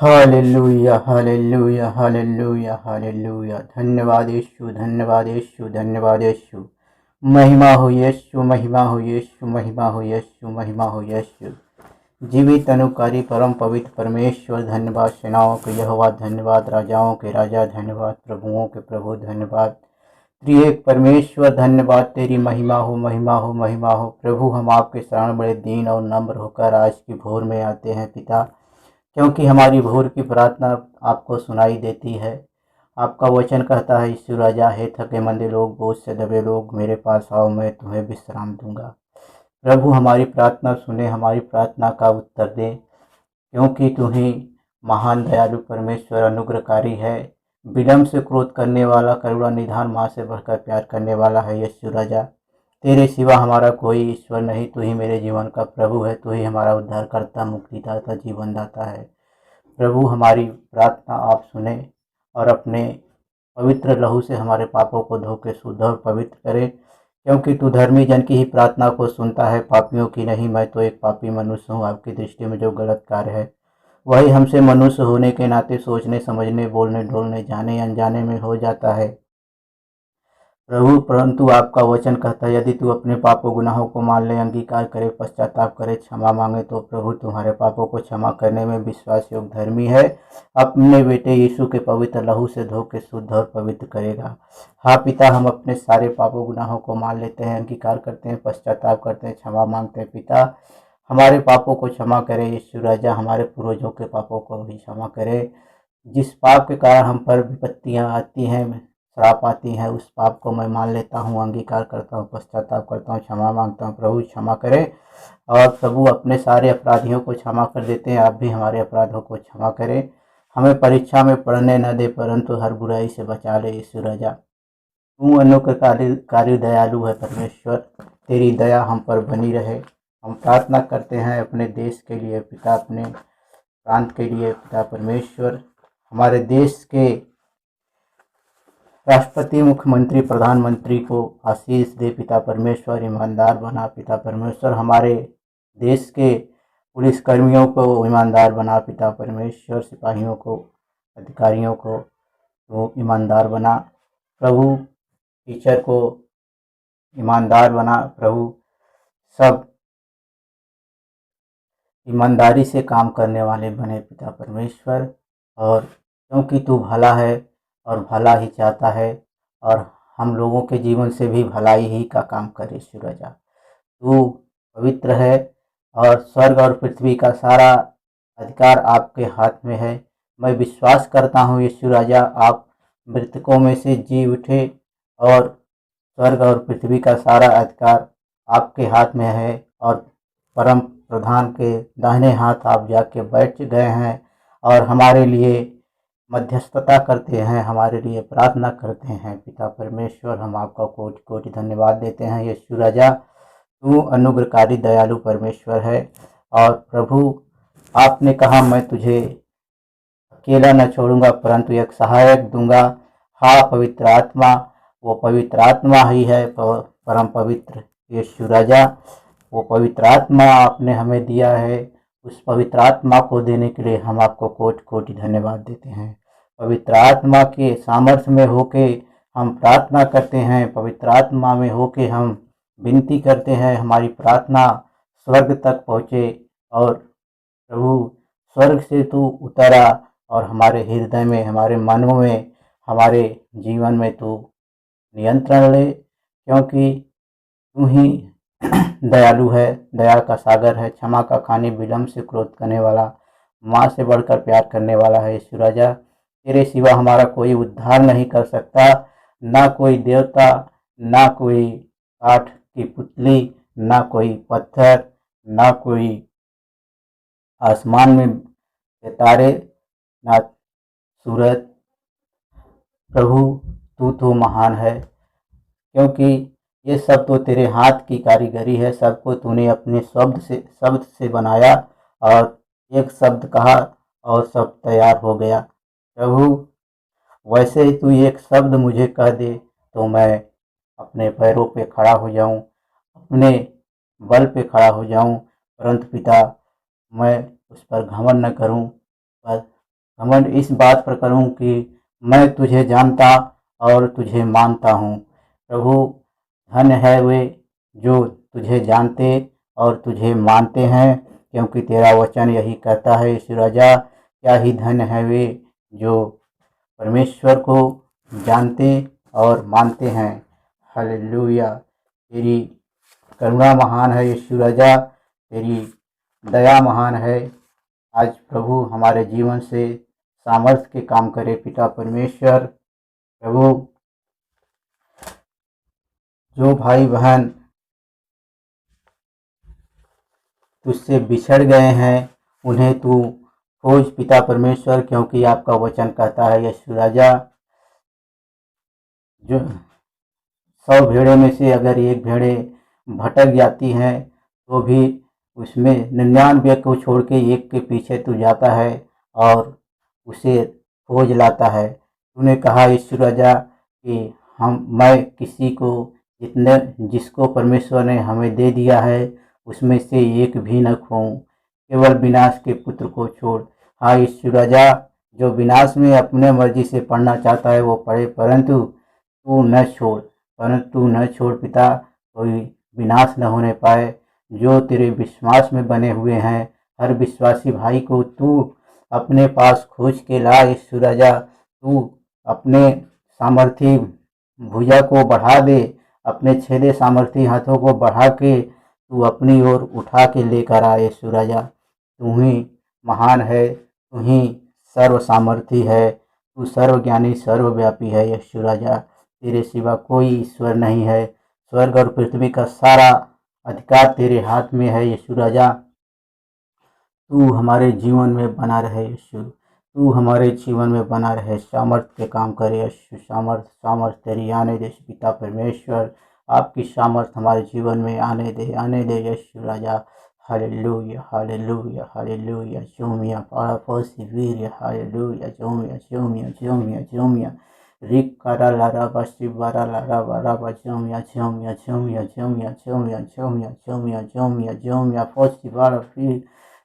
Hallelujah hallelujah hallelujah hallelujah. धन्यवाद यीशु, धन्यवाद यीशु, धन्यवाद यीशु। महिमा हो यीशु, महिमा हो यीशु, महिमा हो यीशु, महिमा हो यीशु। जीवित अनुकारी परम पवित्र परमेश्वर धन्यवाद। सेनाओं के यहोवा धन्यवाद। राजाओं के राजा धन्यवाद। प्रभुओं के प्रभु धन्यवाद। त्रिएक परमेश्वर धन्यवाद। तेरी महिमा हो, महिमा हो, महिमा हो। प्रभु, हम आपके शरण बड़े दीन और नम्र होकर आज की भोर में आते हैं पिता, क्योंकि हमारी भोर की प्रार्थना आपको सुनाई देती है। आपका वचन कहता है, यीशु राजा, हे थके मंदे लोग, बोझ से दबे लोग, मेरे पास आओ, मैं तुम्हें विश्राम दूंगा। प्रभु, हमारी प्रार्थना सुने, हमारी प्रार्थना का उत्तर दे, क्योंकि तू ही महान दयालु परमेश्वर अनुग्रहकारी है। विलम्ब से क्रोध करने वाला, करुणा निधान, माँ से बढ़कर प्यार करने वाला है यीशु राजा। तेरे सिवा हमारा कोई ईश्वर नहीं। तू ही मेरे जीवन का प्रभु है। तू ही हमारा उद्धारकर्ता, मुक्तिदाता, जीवनदाता है। प्रभु, हमारी प्रार्थना आप सुने और अपने पवित्र लहू से हमारे पापों को धो के शुद्ध और पवित्र करे, क्योंकि तू धर्मी जन की ही प्रार्थना को सुनता है, पापियों की नहीं। मैं तो एक पापी मनुष्य हूँ। आपकी दृष्टि में जो गलत कार्य है वही हमसे मनुष्य होने के नाते सोचने, समझने, बोलने, डोलने, जाने अनजाने में हो जाता है प्रभु। परंतु आपका वचन कहता है, यदि तू अपने पापों गुनाहों को मान ले, अंगीकार करे, पश्चाताप करे, क्षमा मांगे, तो प्रभु तुम्हारे पापों को क्षमा करने में विश्वास योग्य धर्मी है। अपने बेटे यीशु के पवित्र लहू से धो के शुद्ध और पवित्र करेगा। हाँ पिता, हम अपने सारे पापों गुनाहों को मान लेते हैं, अंगीकार करते हैं, पश्चाताप करते हैं, क्षमा मांगते हैं। पिता, हमारे पापों को क्षमा करे यीशु राजा। हमारे पूर्वजों के पापों को भी क्षमा करे। जिस पाप के कारण हम पर विपत्तियां आती हैं, श्राप आती हैं, उस पाप को मैं मान लेता हूँ, अंगीकार करता हूँ, पश्चाताप करता हूँ, क्षमा मांगता हूँ। प्रभु क्षमा करे। और प्रभु अपने सारे अपराधियों को क्षमा कर देते हैं। आप भी हमारे अपराधों को क्षमा करें। हमें परीक्षा में पढ़ने न दे, परंतु हर बुराई से बचा ले यीशु राजा। तू अनुग्रहकारी दयालु है परमेश्वर। तेरी दया हम पर बनी रहे। हम प्रार्थना करते हैं अपने देश के लिए पिता, अपने प्रांत के लिए पिता परमेश्वर। हमारे देश के राष्ट्रपति, मुख्यमंत्री, प्रधानमंत्री को आशीष दे पिता परमेश्वर। ईमानदार बना पिता परमेश्वर। हमारे देश के पुलिस कर्मियों को ईमानदार बना पिता परमेश्वर। सिपाहियों को, अधिकारियों को तो ईमानदार बना प्रभु। टीचर को ईमानदार बना प्रभु। सब ईमानदारी से काम करने वाले बने पिता परमेश्वर। और क्योंकि तू भला है और भला ही चाहता है, और हम लोगों के जीवन से भी भलाई ही का काम करे यीशु राजा। तू पवित्र है और स्वर्ग और पृथ्वी का सारा अधिकार आपके हाथ में है। मैं विश्वास करता हूँ यीशु राजा, आप मृतकों में से जी उठे और स्वर्ग और पृथ्वी का सारा अधिकार आपके हाथ में है, और परम प्रधान के दाहिने हाथ आप जाके बैठ गए हैं और हमारे लिए मध्यस्थता करते हैं, हमारे लिए प्रार्थना करते हैं पिता परमेश्वर। हम आपका कोटि कोटि धन्यवाद देते हैं यीशु राजा। तू अनुग्रहकारी दयालु परमेश्वर है। और प्रभु, आपने कहा, मैं तुझे अकेला न छोड़ूंगा, परंतु एक सहायक दूंगा। हाँ पवित्र आत्मा, वो पवित्र आत्मा ही है परम पवित्र यीशु राजा। वो पवित्र आत्मा आपने हमें दिया है। उस पवित्र आत्मा को देने के लिए हम आपको कोटि कोटि धन्यवाद देते हैं। पवित्र आत्मा के सामर्थ्य में होके हम प्रार्थना करते हैं। पवित्र आत्मा में होके हम विनती करते हैं। हमारी प्रार्थना स्वर्ग तक पहुँचे, और प्रभु स्वर्ग से तू उतरा और हमारे हृदय में, हमारे मनों में, हमारे जीवन में तू नियंत्रण ले, क्योंकि तू ही दयालु है, दया का सागर है, क्षमा का खानी, विलम्ब से क्रोध करने वाला, माँ से बढ़कर प्यार करने वाला है यीशु राजा। तेरे सिवा हमारा कोई उद्धार नहीं कर सकता, ना कोई देवता, ना कोई काठ की पुतली, ना कोई पत्थर, ना कोई आसमान में तारे, ना सूरज। प्रभु, तू तो महान है, क्योंकि ये सब तो तेरे हाथ की कारीगरी है। सबको तूने अपने शब्द से बनाया, और एक शब्द कहा और सब तैयार हो गया। प्रभु, वैसे ही तू एक शब्द मुझे कह दे तो मैं अपने पैरों पे खड़ा हो जाऊं, अपने बल पे खड़ा हो जाऊं। परंतु पिता, मैं उस पर घमंड न करूं, पर घमंड इस बात पर करूं कि मैं तुझे जानता और तुझे मानता हूँ। प्रभु, धन्य है वे जो तुझे जानते और तुझे मानते हैं, क्योंकि तेरा वचन यही कहता है। यीशु राजा, क्या ही धन्य है वे जो परमेश्वर को जानते और मानते हैं। हालेलुया। तेरी करुणा महान है यीशु राजा, तेरी दया महान है। आज प्रभु हमारे जीवन से सामर्थ्य के काम करे पिता परमेश्वर। प्रभु, जो भाई बहन तुझसे बिछड़ गए हैं उन्हें तू खोज पिता परमेश्वर, क्योंकि आपका वचन कहता है यीशु राजा, जो 100 भेड़ों में से अगर एक भेड़े भटक जाती है तो भी उसमें 99 को छोड़ के एक के पीछे तू जाता है और उसे खोज लाता है। तूने कहा यीशु राजा कि मैं किसी को जिसको परमेश्वर ने हमें दे दिया है उसमें से एक भी न खोऊं, केवल विनाश के पुत्र को छोड़। हाँ यीशु राजा, जो विनाश में अपने मर्जी से पढ़ना चाहता है वो पढ़े, परंतु तू न छोड़ पिता, कोई विनाश न होने पाए। जो तेरे विश्वास में बने हुए हैं हर विश्वासी भाई को तू अपने पास खोज के ला यीशु राजा। तू अपने सामर्थी भुजा को बढ़ा दे, अपने छेदे सामर्थी हाथों को बढ़ा के तू अपनी ओर उठा के लेकर आ यीशु राजा। तू ही महान है, तू ही सर्व सामर्थी है, तू सर्वज्ञानी सर्वव्यापी है यीशु राजा। तेरे सिवा कोई ईश्वर नहीं है। स्वर्ग और पृथ्वी का सारा अधिकार तेरे हाथ में है यीशु राजा। तू हमारे जीवन में बना रहे यीशु, तू हमारे जीवन में बना रहे, सामर्थ्य के काम करे यीशु। सामर्थ तेरी आने दे पिता परमेश्वर, आपकी सामर्थ हमारे जीवन में आने दे यीशु राजा। Hallelujah hallelujah hallelujah. जोमिया पाड़ा फौसी वीर, हालेलुया। जोमिया जोमिया जोमिया जोमिया रिक करा लारा बसी बारा लारा बारा जोमिया जोमिया जोमिया जोमिया जोमिया जोमिया जोमिया जोमिया जोमिया फौसी बारा फिर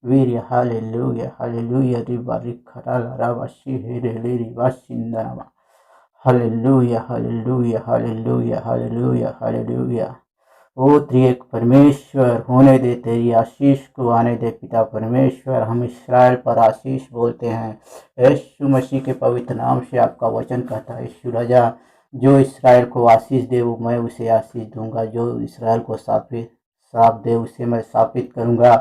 वीर, हालेलुया हालेलुया। रिबा रिक करा लारा बसी हेरे लेरी बसिंदरमा। Hallelujah hallelujah hallelujah hallelujah hallelujah. ओ त्रिएक परमेश्वर, होने दे तेरी आशीष को आने दे पिता परमेश्वर। हम इस्राएल पर आशीष बोलते हैं यीशु मसीह के पवित्र नाम से। आपका वचन कहता है यीशु राजा, जो इस्राएल को आशीष दे वो मैं उसे आशीष दूंगा, जो इस्राएल को श्राप दे उसे मैं शापित करूंगा।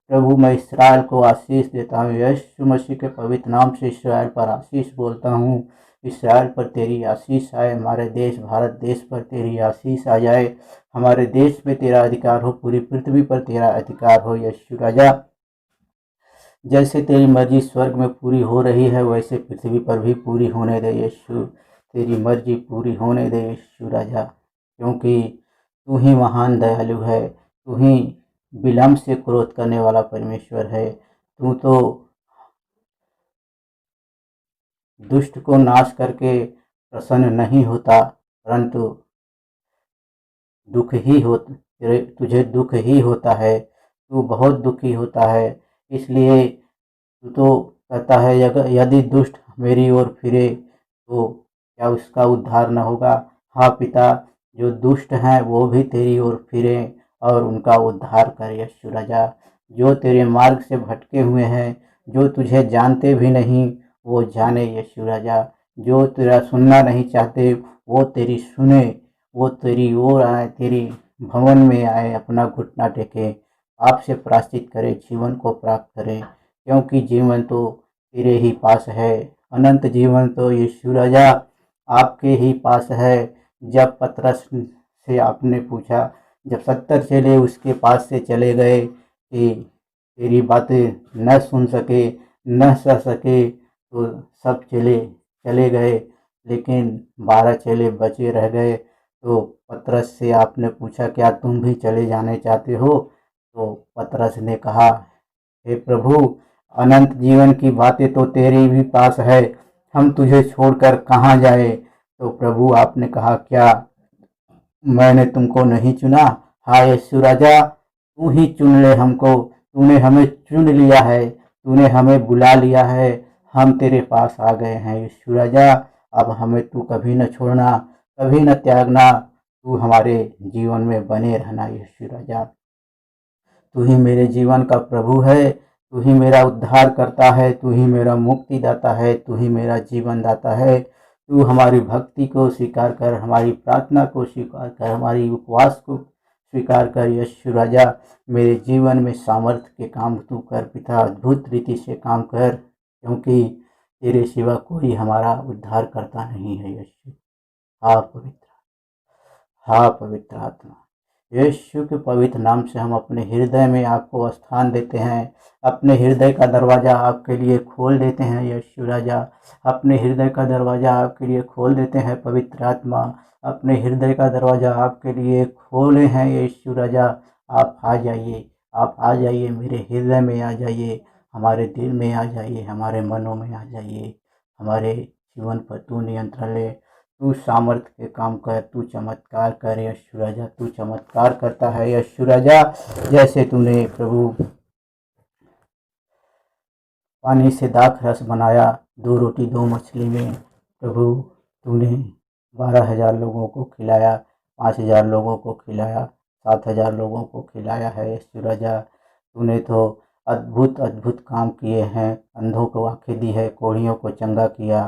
प्रभु, मैं इस्राएल को आशीष देता हूँ यीशु मसीह के पवित्र नाम से। इस्राएल पर आशीष बोलता हूँ, इस्राएल पर तेरी आशीष आए। हमारे देश भारत देश पर तेरी आशीष आ जाए। हमारे देश में तेरा अधिकार हो, पूरी पृथ्वी पर तेरा अधिकार हो यीशु राजा। जैसे तेरी मर्जी स्वर्ग में पूरी हो रही है वैसे पृथ्वी पर भी पूरी होने दे यीशु। तेरी मर्जी पूरी होने दे यीशु राजा, क्योंकि तू ही महान दयालु है, तू ही विलम्ब से क्रोध करने वाला परमेश्वर है। तू तो दुष्ट को नाश करके प्रसन्न नहीं होता, परंतु तुझे दुख ही होता है। तू बहुत दुखी होता है, इसलिए तू तो कहता है यदि दुष्ट मेरी ओर फिरे तो क्या उसका उद्धार न होगा। हाँ पिता, जो दुष्ट हैं वो भी तेरी ओर फिरे और उनका उद्धार कर यीशु राजा। जो तेरे मार्ग से भटके हुए हैं, जो तुझे जानते भी नहीं वो जाने यीशु राजा। जो तेरा सुनना नहीं चाहते वो तेरी सुने, वो तेरी ओर आए, तेरी भवन में आए, अपना घुटना टेके, आपसे प्राश्चित करे, जीवन को प्राप्त करे, क्योंकि जीवन तो तेरे ही पास है। अनंत जीवन तो यीशु राजा आपके ही पास है। जब पतरस से आपने पूछा, जब 70 चेले उसके पास से चले गए कि तेरी बातें न सुन सके न सह सके, तो सब चेले चले गए, लेकिन 12 चेले बचे रह गए। तो पतरस से आपने पूछा, क्या तुम भी चले जाने चाहते हो? तो पतरस ने कहा, हे प्रभु, अनंत जीवन की बातें तो तेरे भी पास है, हम तुझे छोड़कर कहाँ जाए? तो प्रभु आपने कहा, क्या मैंने तुमको नहीं चुना? हाँ यीशु राजा, तू ही चुन ले हमको। तूने हमें चुन लिया है, तूने हमें बुला लिया है। हम तेरे पास आ गए हैं यीशु राजा। अब हमें तू कभी न छोड़ना, कभी न त्यागना, तू हमारे जीवन में बने रहना यीशु राजा। तू ही मेरे जीवन का प्रभु है, तू ही मेरा उद्धार करता है, तू ही मेरा मुक्ति दाता है, तू ही मेरा जीवन दाता है। तू हमारी भक्ति को स्वीकार कर, हमारी प्रार्थना को स्वीकार कर, हमारी उपवास को स्वीकार कर यीशु राजा। मेरे जीवन में सामर्थ्य के काम तू कर पिता, अद्भुत रीति से काम कर, क्योंकि तेरे सिवा कोई हमारा उद्धार करता नहीं है यीशु। हाँ पवित्र आत्मा, यीशु के पवित्र नाम से हम अपने हृदय में आपको स्थान देते हैं। अपने हृदय का दरवाज़ा आपके लिए खोल देते हैं यीशु राजा। अपने हृदय का दरवाज़ा आपके लिए खोल देते हैं पवित्र आत्मा। अपने हृदय का दरवाज़ा आपके लिए खोले हैं यीशु राजा। आप आ जाइए, आप आ जाइए, मेरे हृदय में आ जाइए, हमारे दिल में आ जाइए, हमारे मनों में आ जाइए। हमारे जीवन पर तू नियंत्रण ले, तू सामर्थ्य के काम कर, तू चमत्कार कर यीशु राजा। तू चमत्कार करता है यीशु राजा। जैसे तूने प्रभु पानी से दाख रस बनाया 2 रोटी 2 मछली में, प्रभु तूने 12,000 लोगों को खिलाया, 5,000 लोगों को खिलाया, 7,000 लोगों को खिलाया है यीशु राजा। तूने तो अद्भुत अद्भुत काम किए हैं, अंधों को आंखें दी है, कोढ़ियों को चंगा किया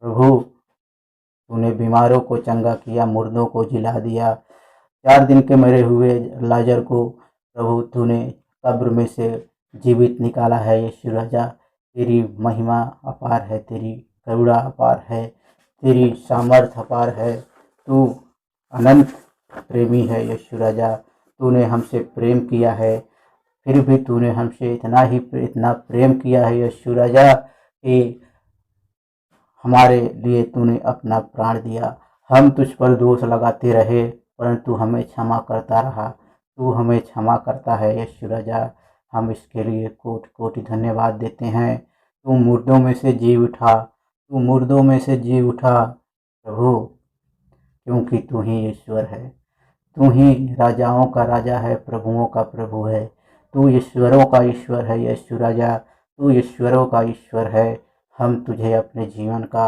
प्रभु। तूने बीमारों को चंगा किया, मुर्दों को जिला दिया। 4 दिन के मरे हुए लाजर को प्रभु तूने कब्र में से जीवित निकाला है यीशु राजा। तेरी महिमा अपार है, तेरी करुणा अपार है, तेरी सामर्थ अपार है। तू अनंत प्रेमी है यीशु राजा। तूने हमसे प्रेम किया है, फिर भी तूने हमसे इतना प्रेम किया है यीशु राजा कि हमारे लिए तूने अपना प्राण दिया। हम तुझ पर दोष लगाते रहे, परंतु हमें क्षमा करता रहा। तू हमें क्षमा करता है यीशु राजा। हम इसके लिए कोटि कोटि धन्यवाद देते हैं। तू मुर्दों में से जी उठा, तू मुर्दों में से जी उठा प्रभु, क्योंकि तू ही ईश्वर है। तू ही राजाओं का राजा है, प्रभुओं का प्रभु है। तू ईश्वरों का ईश्वर है यीशु राजा। तू ईश्वरों का ईश्वर है। हम तुझे अपने जीवन का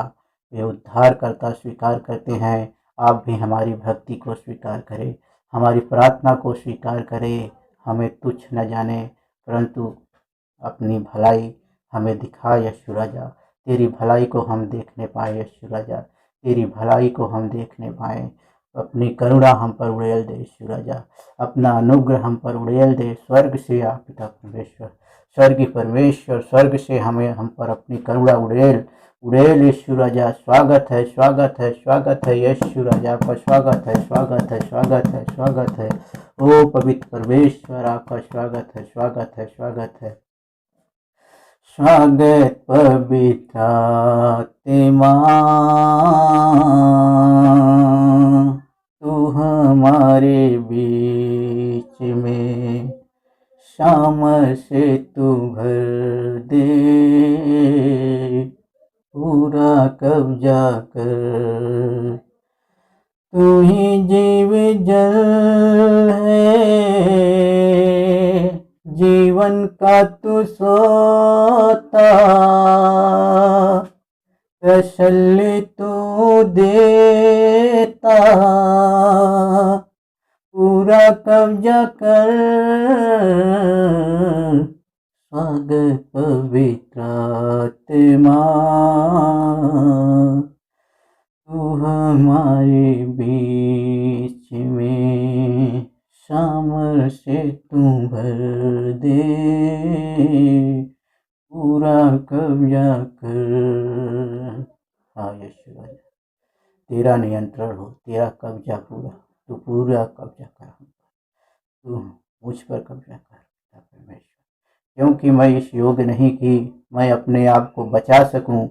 ये उद्धारकर्ता स्वीकार करते हैं। आप भी हमारी भक्ति को स्वीकार करें, हमारी प्रार्थना को स्वीकार करें। हमें तुच्छ न जाने, परंतु अपनी भलाई हमें दिखा यीशु राजा। तेरी भलाई को हम देखने पाए यीशु राजा, तेरी भलाई को हम देखने पाए। अपनी करुणा हम पर उड़ेल दे यीशु राजा, अपना अनुग्रह हम पर उड़ेल दे। स्वर्ग से आप पिता परमेश्वर, स्वर्गीय परमेश्वर, स्वर्ग से हमें हम पर अपनी करुणा उड़ेल उड़ेल यीशु राजा। स्वागत है, स्वागत है, स्वागत है यीशु राजा, आपका स्वागत है, स्वागत है, स्वागत है, स्वागत है। ओ पवित्र परमेश्वर, आपका स्वागत है, स्वागत है, स्वागत है। स्वागत पवित्र आत्मा, तू हमारे बीच में सामर्थ तू भर दे, पूरा कब्जा कर। तू ही जीव जल है, जीवन का तू सोता, तसल्ली तू देता, पूरा कब्जा कर। स्वागत पवित्र आत्मा, तू हमारे बीच में सामर्थ तू भर दे, पूरा कब्जा कर। हाँ यीशु राजा, तेरा नियंत्रण हो, तेरा कब्जा पूरा, तू पूरा कब्जा कर, तू मुझ पर कब्जा कर परमेश्वर। क्योंकि मैं इस योग्य नहीं कि मैं अपने आप को बचा सकूं,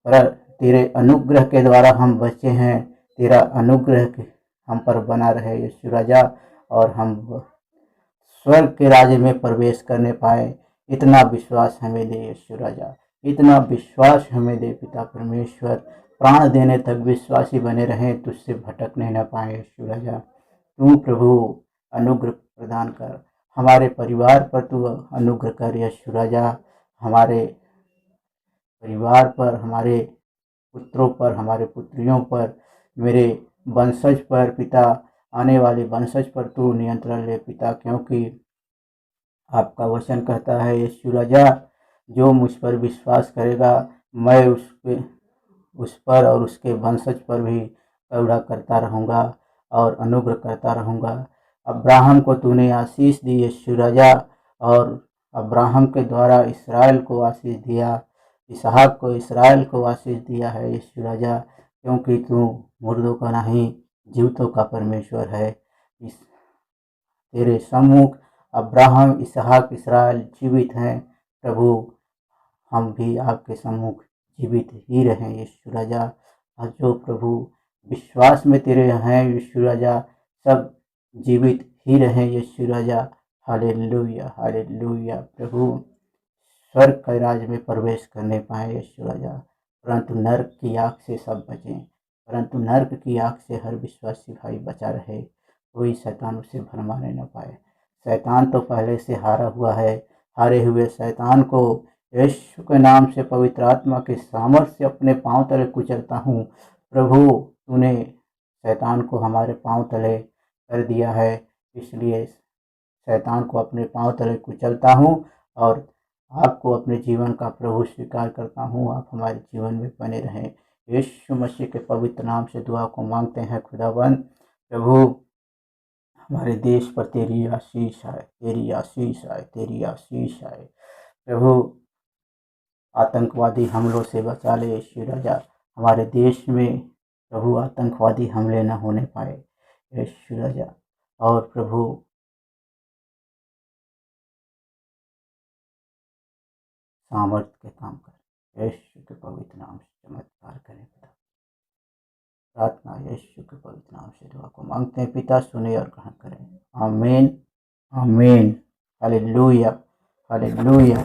पर तेरे अनुग्रह के द्वारा हम बचे हैं। तेरा अनुग्रह हम पर बना रहे यीशु राजा, और हम स्वर्ग के राज्य में प्रवेश करने पाए। इतना विश्वास हमें दे यीशु राजा, इतना विश्वास हमें दे पिता परमेश्वर। प्राण देने तक विश्वासी बने रहें, तुझसे भटकने न पाए यीशु राजा। तू प्रभु अनुग्रह प्रदान कर, हमारे परिवार पर तू अनुग्रह कर यीशु राजा। हमारे परिवार पर, हमारे पुत्रों पर, हमारे पुत्रियों पर, मेरे वंशज पर पिता, आने वाले वंशज पर तू नियंत्रण ले पिता, क्योंकि आपका वचन कहता है यीशु राजा, जो मुझ पर विश्वास करेगा मैं उस पर और उसके वंशज पर भी करुणा करता रहूँगा और अनुग्रह करता रहूँगा। अब्राहम को तूने आशीष दी यीशु राजा, और अब्राहम के द्वारा इसराइल को आशीष दिया, इसहाक को इसराइल को आशीष दिया है यीशु राजा, क्योंकि तू मुर्दों का नहीं जीवितों का परमेश्वर है। इस तेरे सम्मुख अब्राहम, इसहाक, इसराइल जीवित हैं प्रभु, हम भी आपके सम्मुख जीवित ही रहें यीशु राजा। और जो प्रभु विश्वास में तेरे हैं यीशु राजा, सब जीवित ही रहें यीशु राजा। हालेलुया हालेलुया प्रभु, स्वर्ग के राज्य में प्रवेश करने पाए यीशु राजा, परंतु नरक की आग से सब बचें, परंतु नरक की आग से हर विश्वासी भाई बचा रहे, कोई शैतान उसे भरमाने न पाए। शैतान तो पहले से हारा हुआ है, हारे हुए शैतान को यीशु के नाम से पवित्र आत्मा के सामर्थ्य से अपने पांव तले कुचलता हूँ। प्रभु तूने शैतान को हमारे पांव तले कर दिया है, इसलिए शैतान को अपने पांव तले कुचलता हूँ और आपको अपने जीवन का प्रभु स्वीकार करता हूँ। आप हमारे जीवन में बने रहें, यीशु मसीह के पवित्र नाम से दुआ को मांगते हैं खुदाबंद। प्रभु हमारे देश पर तेरी आशीष आए, तेरी आशीष आए, तेरी आशीष आए प्रभु। आतंकवादी हमलों से बचा ले यीशु राजा, हमारे देश में प्रभु आतंकवादी हमले न होने पाए यीशु राजा। और प्रभु सामर्थ्य के काम कर, यीशु के पवित्र नाम से चमत्कार करें पिता। प्रार्थना यीशु के पवित्र नाम से दुआ को मांगते हैं पिता, सुने और ग्रहण करें। आमीन आमीन। Hallelujah hallelujah.